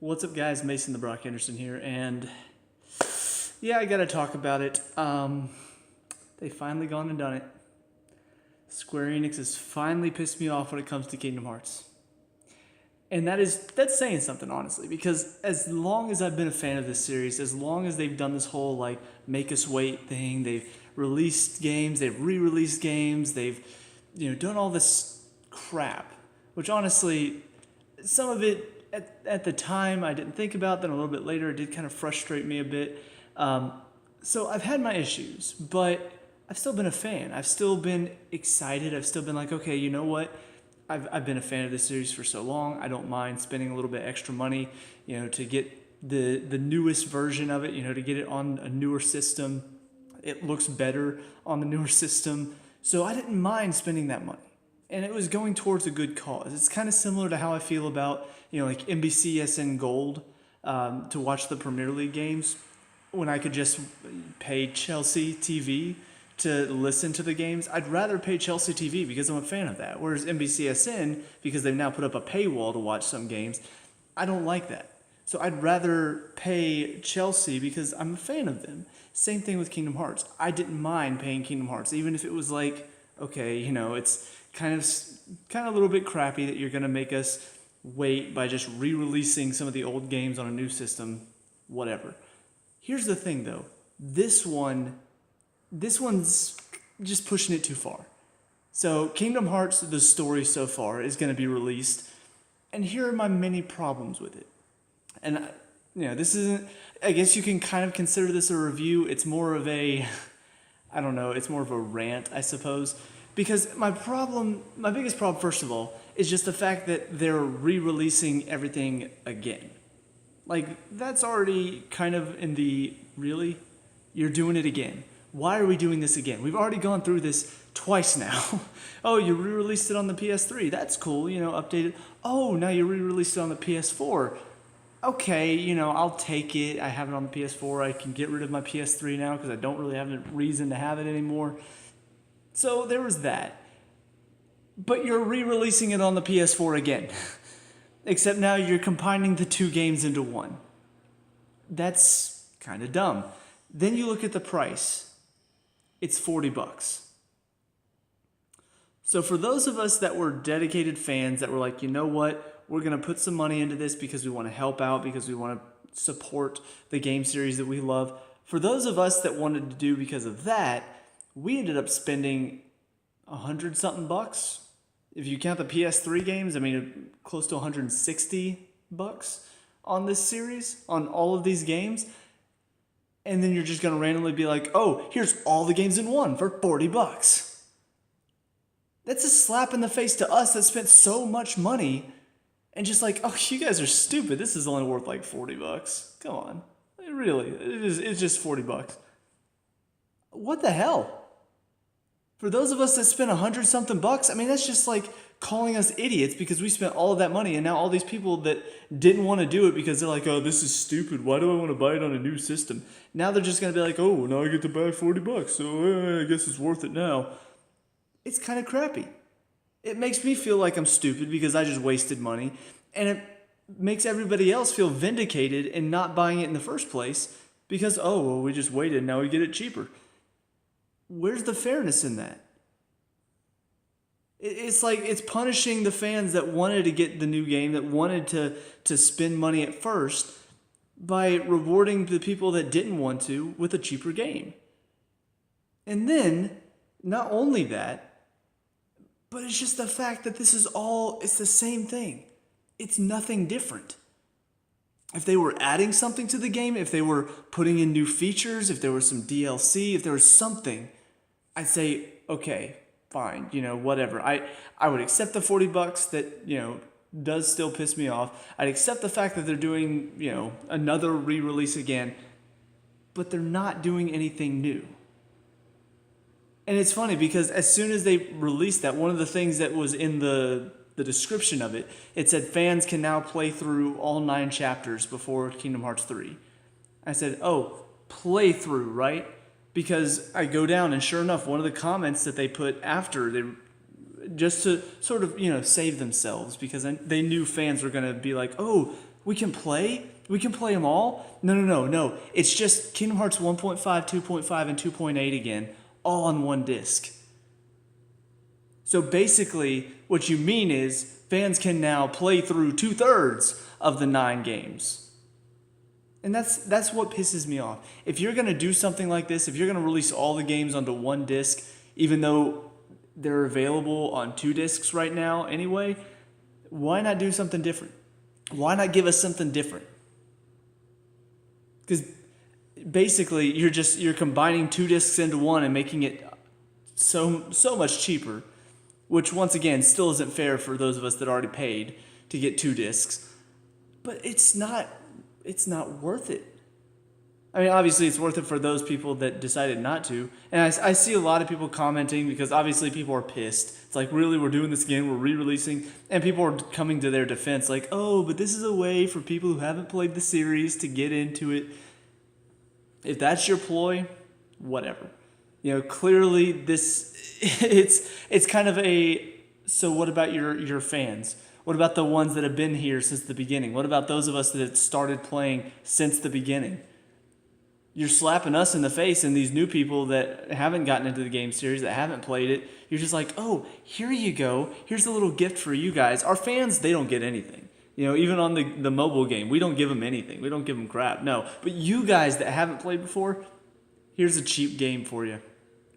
What's up, guys? Mason the Brock Henderson here, and yeah, I gotta talk about it. They finally gone and done it. Square Enix has finally pissed me off when it comes to Kingdom Hearts. And that's saying something, honestly, because as long as I've been a fan of this series, as long as they've done this whole like make us wait thing, they've released games, they've re-released games, they've done all this crap, which honestly, some of it at the time I didn't think about, then a little bit later it did kind of frustrate me a bit. So I've had my issues, but I've still been a fan. I've still been excited. I've still been like, okay, you know what? I've been a fan of this series for so long. I don't mind spending a little bit extra money, to get the newest version of it, to get it on a newer system. It looks better on the newer system. So I didn't mind spending that money. And it was going towards a good cause. It's kind of similar to how I feel about, like NBCSN Gold to watch the Premier League games, when I could just pay Chelsea TV to listen to the games. I'd rather pay Chelsea TV because I'm a fan of that. Whereas NBCSN, because they've now put up a paywall to watch some games, I don't like that. So I'd rather pay Chelsea because I'm a fan of them. Same thing with Kingdom Hearts. I didn't mind paying Kingdom Hearts, even if it was like, okay, it's kind of a little bit crappy that you're going to make us wait by just re-releasing some of the old games on a new system, whatever. Here's the thing, though. This one's just pushing it too far. So Kingdom Hearts, the story so far, is going to be released, and here are my many problems with it. And this isn't, I guess you can kind of consider this a review. It's more of a, I don't know, it's more of a rant, I suppose. Because my biggest problem, first of all, is just the fact that they're re-releasing everything again. Like, that's already kind of in the, really? You're doing it again. Why are we doing this again? We've already gone through this twice now. Oh, you re-released it on the PS3. That's cool, updated. Oh, now you re-released it on the PS4. Okay, I'll take it. I have it on the PS4. I can get rid of my PS3 now because I don't really have a reason to have it anymore. So there was that. But you're re-releasing it on the PS4 again. Except now you're combining the two games into one. That's kind of dumb. Then you look at the price. It's $40. So for those of us that were dedicated fans that were like, you know what? We're going to put some money into this because we want to help out, because we want to support the game series that we love. For those of us that wanted to do because of that, we ended up spending $100-something bucks. If you count the PS3 games, close to $160 on this series, on all of these games. And then you're just going to randomly be like, oh, here's all the games in one for $40. That's a slap in the face to us that spent so much money and just like, oh, you guys are stupid. This is only worth like $40. Come on. It's just $40. What the hell? For those of us that spent $100-something bucks, that's just like calling us idiots because we spent all of that money, and now all these people that didn't want to do it because they're like, oh, this is stupid. Why do I want to buy it on a new system? Now they're just going to be like, oh, now I get to buy $40, so I guess it's worth it now. It's kind of crappy. It makes me feel like I'm stupid because I just wasted money, and it makes everybody else feel vindicated in not buying it in the first place because, oh, well, we just waited, now we get it cheaper. Where's the fairness in that? It's like it's punishing the fans that wanted to get the new game, that wanted to spend money at first, by rewarding the people that didn't want to with a cheaper game. And then, not only that, but it's just the fact that it's the same thing. It's nothing different. If they were adding something to the game, if they were putting in new features, if there was some DLC, if there was something, I'd say, okay, fine, whatever. I would accept the $40 that, does still piss me off. I'd accept the fact that they're doing, another re-release again, but they're not doing anything new. And it's funny because as soon as they released that, one of the things that was in the description of it, it said fans can now play through all 9 chapters before Kingdom Hearts 3. I said, oh, play through, right? Because I go down, and sure enough, one of the comments that they put after, they just to sort of, save themselves, because they knew fans were going to be like, oh, We can play them all. No. It's just Kingdom Hearts 1.5, 2.5, and 2.8 again, all on one disc. So basically, what you mean is fans can now play through 2/3 of the 9 games. And that's what pisses me off. If you're going to do something like this, if you're going to release all the games onto one disc, even though they're available on 2 discs right now anyway, why not do something different? Why not give us something different? Because basically you're combining 2 discs into one and making it so much cheaper, which once again still isn't fair for those of us that already paid to get 2 discs. But it's not worth it. I mean, obviously it's worth it for those people that decided not to. And I see a lot of people commenting because obviously people are pissed. It's like, really, we're doing this again, we're re-releasing. And people are coming to their defense like, oh, but this is a way for people who haven't played the series to get into it. If that's your ploy, whatever. You know, clearly it's kind of so what about your fans? What about the ones that have been here since the beginning? What about those of us that have started playing since the beginning? You're slapping us in the face, and these new people that haven't gotten into the game series, that haven't played it, you're just like, oh, here you go. Here's a little gift for you guys. Our fans, they don't get anything. You know, even on the mobile game, we don't give them anything. We don't give them crap. No. But you guys that haven't played before, here's a cheap game for you.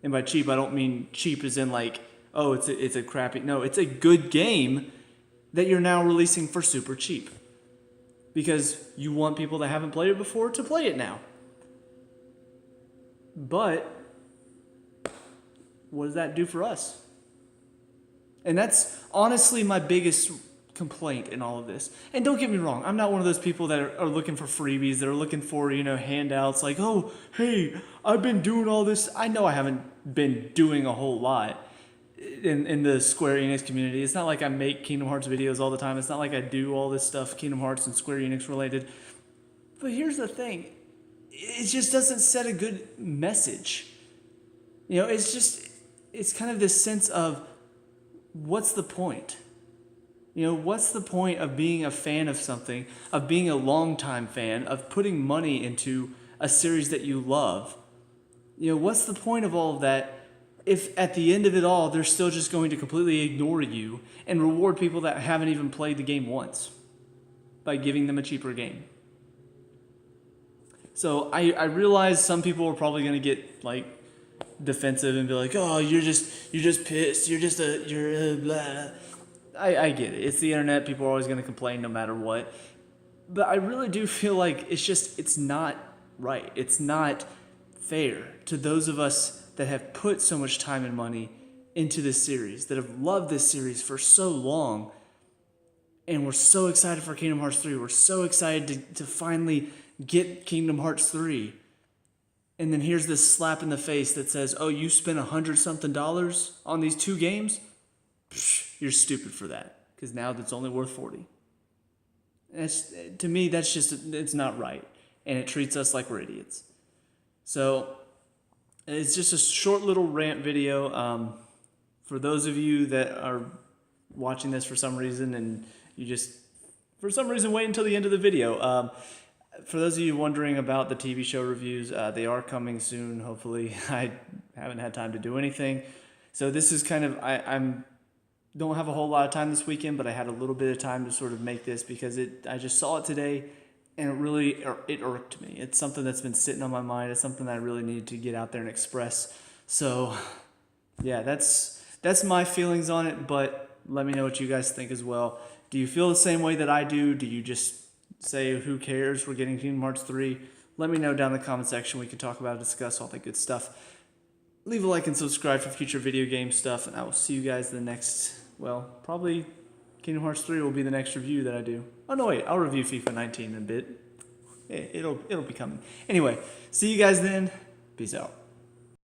And by cheap, I don't mean cheap as in like, oh, it's a crappy. No, it's a good game that you're now releasing for super cheap. Because you want people that haven't played it before to play it now. But what does that do for us? And that's honestly my biggest complaint in all of this. And don't get me wrong, I'm not one of those people that are looking for freebies, that are looking for, handouts like, oh, hey, I've been doing all this. I know I haven't been doing a whole lot in the Square Enix community. It's not like I make Kingdom Hearts videos all the time. It's not like I do all this stuff Kingdom Hearts and Square Enix related. But here's the thing. It just doesn't set a good message. It's kind of this sense of, what's the point? What's the point of being a fan of something, of being a longtime fan, of putting money into a series that you love? What's the point of all of that if at the end of it all, they're still just going to completely ignore you and reward people that haven't even played the game once by giving them a cheaper game? So I realize some people are probably going to get like defensive and be like, oh, you're just pissed. You're blah. I get it. It's the internet. People are always going to complain no matter what. But I really do feel like it's not right. It's not fair to those of us that have put so much time and money into this series, that have loved this series for so long, and we're so excited for Kingdom Hearts 3. We're so excited to finally get Kingdom Hearts 3. And then here's this slap in the face that says, oh, you spent $100-something on these 2 games? Psh, you're stupid for that, because now that's only worth 40. To me, it's not right. And it treats us like we're idiots. So it's just a short little rant video. For those of you that are watching this for some reason and you just, for some reason, wait until the end of the video. For those of you wondering about the TV show reviews, they are coming soon, hopefully. I haven't had time to do anything. So this is kind of, I'm don't have a whole lot of time this weekend, but I had a little bit of time to sort of make this because I just saw it today and it irked me. It's something that's been sitting on my mind. It's something that I really needed to get out there and express. So yeah, that's my feelings on it, but let me know what you guys think as well. Do you feel the same way that I do? Do you just say, who cares, we're getting Kingdom Hearts 3? Let me know down in the comment section. We can talk about it, discuss all that good stuff. Leave a like and subscribe for future video game stuff, and I will see you guys in the next, well, probably Kingdom Hearts 3 will be the next review that I do. Oh, no, wait, I'll review FIFA 19 in a bit. It'll be coming. Anyway, see you guys then. Peace out.